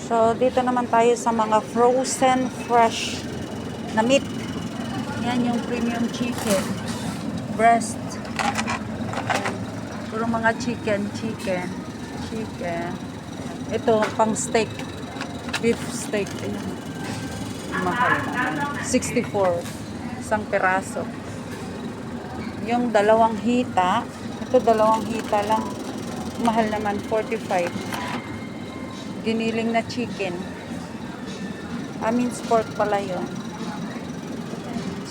So, dito naman tayo sa mga frozen fresh na meat. Yan yung premium chicken. Breast. Yan. Puro mga chicken. Ito, pang steak. Beef steak. Ayan. Mahal naman. 64. Isang peraso. Yung dalawang hita. Ito, dalawang hita lang. Mahal naman. 45. Giniling na chicken. Means pork pala yun.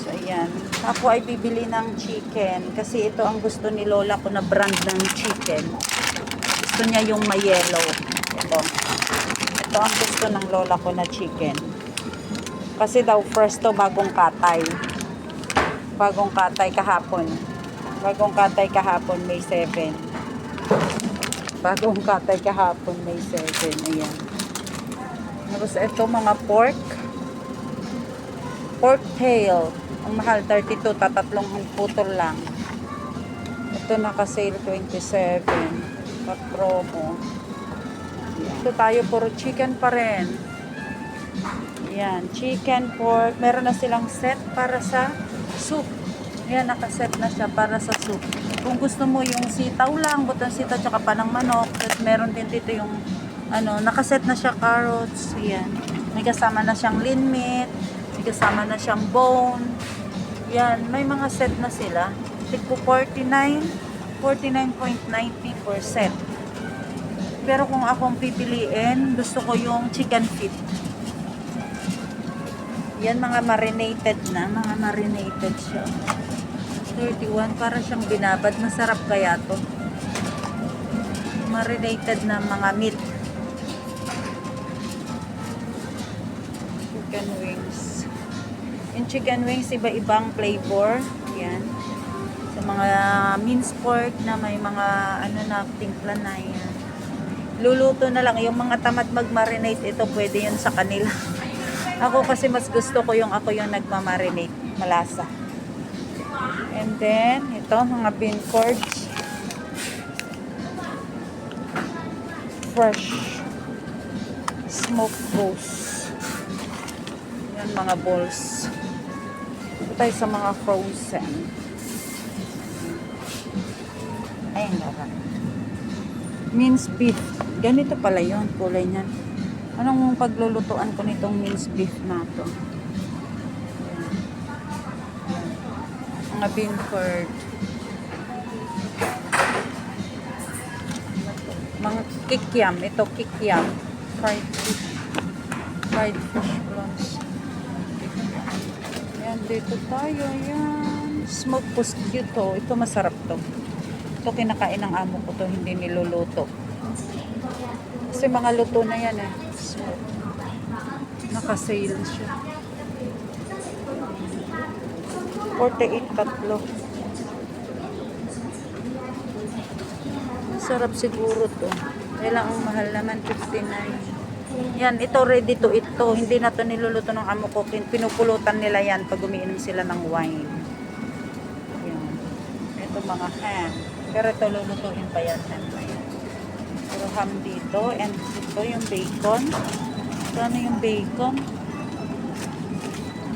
So, ayan. Ako ay bibili ng chicken. Kasi ito ang gusto ni Lola ko na brand ng chicken. Gusto niya yung may yellow. Ito ang gusto ng Lola ko na chicken. Kasi daw fresh to, bagong katay. Bagong katay kahapon. May 7. Bagong katay kahapon, may 7. Ayan. Tapos ito mga pork tail. Ang mahal, 32. Tatatlong putol lang. Ito naka-sale, 27. Pa-promo. Ito tayo, puro chicken pa rin. Ayan, chicken, pork. Meron na silang set para sa soup. Ayan, naka-set na siya para sa soup. Kung gusto mo yung sitaw lang, butang sitaw tsaka panang manok, at meron din dito yung nakaset na siya carrots. Ayan. May kasama na siyang lean meat, may kasama na siyang bone. Yan, may mga set na sila. Tigpo 49.90%. Pero kung akong pipiliin, gusto ko yung chicken feet. Yan, mga marinated siya. 31, para siyang binabad. Masarap kaya to. Marinated na mga meat. Chicken wings. Yung chicken wings, iba-ibang flavor. Yan. Sa mga minced pork na may mga timpla na yan. Luluto na lang. Yung mga tamad mag-marinate, ito pwede yun sa kanila. Ako kasi mas gusto ko yung nagmamarinate. Malasa. And then, ito, mga bean curds. Fresh. Smoked roast. Yan, mga balls. Ito tayo sa mga frozen. Ayan, lahat. Minced beef. Ganito pala yun, kulay niyan. Anong paglulutuan ko nitong minced beef na to? Mga bean curd. Mga kikiam. Ito kikiam. Fried fish prawns. Yan, dito tayo. Yan. Smoked mosquito. Ito masarap to. Ito kinakain ng amo ko to. Hindi niluluto. Kasi mga luto na yan eh. So, naka-sale siya. 48 tatlo. Sarap siguro to. Kaya lang ang mahal naman, 59. Yan, ito ready to eat to. Hindi na to niluluto ng amo ko. Pinupulutan nila yan pag umiinom sila ng wine. Yan. Ito mga ham. Pero ito lulutuin pa yan. Pero ham dito. And ito yung bacon. Ito ano yung bacon?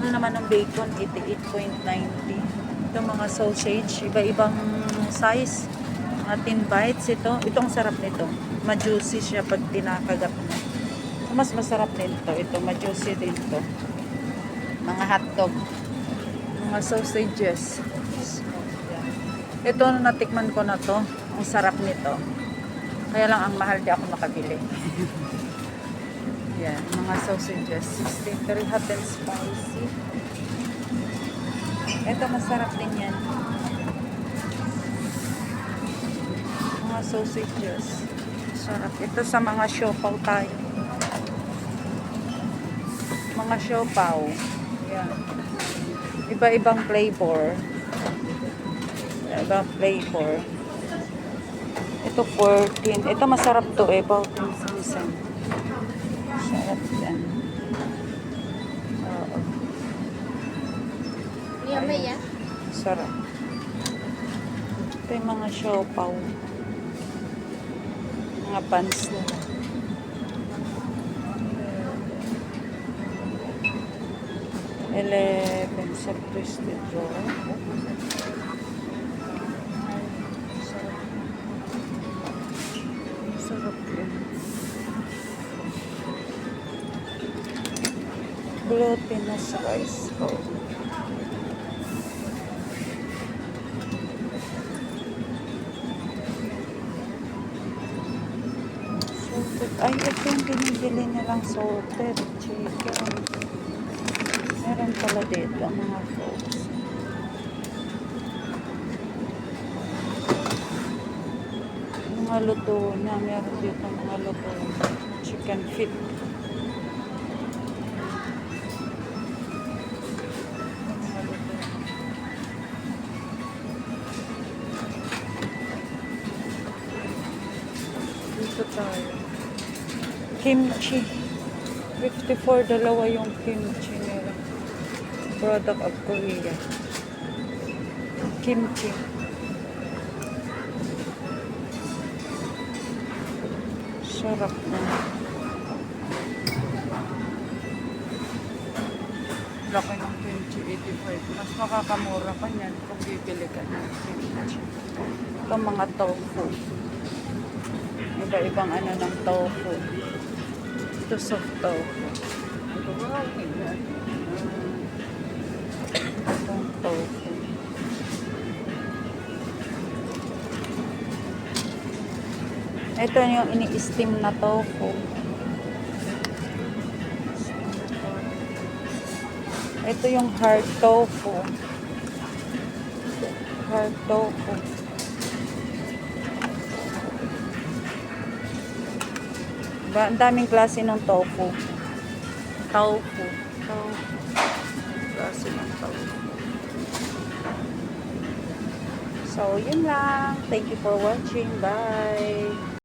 Ano naman ang bacon? 88.90. Ito mga sausage. Iba-ibang size. Mga thin bites ito. Itong sarap nito. Ma-juicy siya pag tinakagat mo. So, mas masarap nito. Ito, ma-juicy din ito. Mga hotdog. Mga sausages. So, ito, natikman ko na to. Ang sarap nito. Kaya lang ang mahal di ako makabili. Yan, mga sausages. 63 hot and spicy. Ito, masarap din yan. Mga sausages. Sarap. Ito sa mga siopaw tayo. Mga siopaw. Yan. Iba-ibang flavor. Ibang flavor. Ito 14. Ito masarap to eh. 14. Sarap yan. Oo. Maya. Sarap. Ito yung mga siopaw. Mga pans nila. 11 sa twisted roll. Ay, sarap. Sarap yun. Glutinous rice roll. Salted. Ay, ito yung binibili nilang salted chicken. Meron pala dito mga folks. Mga luto na. Meron dito mga luto. Chicken feet. Mga luto. Dito tayo. Kimchi. 54 dalawa yung kimchi nila. Product of Korea. Kimchi. Sarap na. Laki ng kimchi, 85. Mas makakamura ka niyan kung bibili ka ng kimchi. Ito mga tofu. Iba-ibang ano ng tofu. Ito soft tofu. Itong tofu. Ito yung ini-steam na tofu. Ito yung hard tofu. Hard tofu. Diba? Ang daming klase ng tofu. Tofu. Tofu. Klase ng tofu. So, yun lang. Thank you for watching. Bye!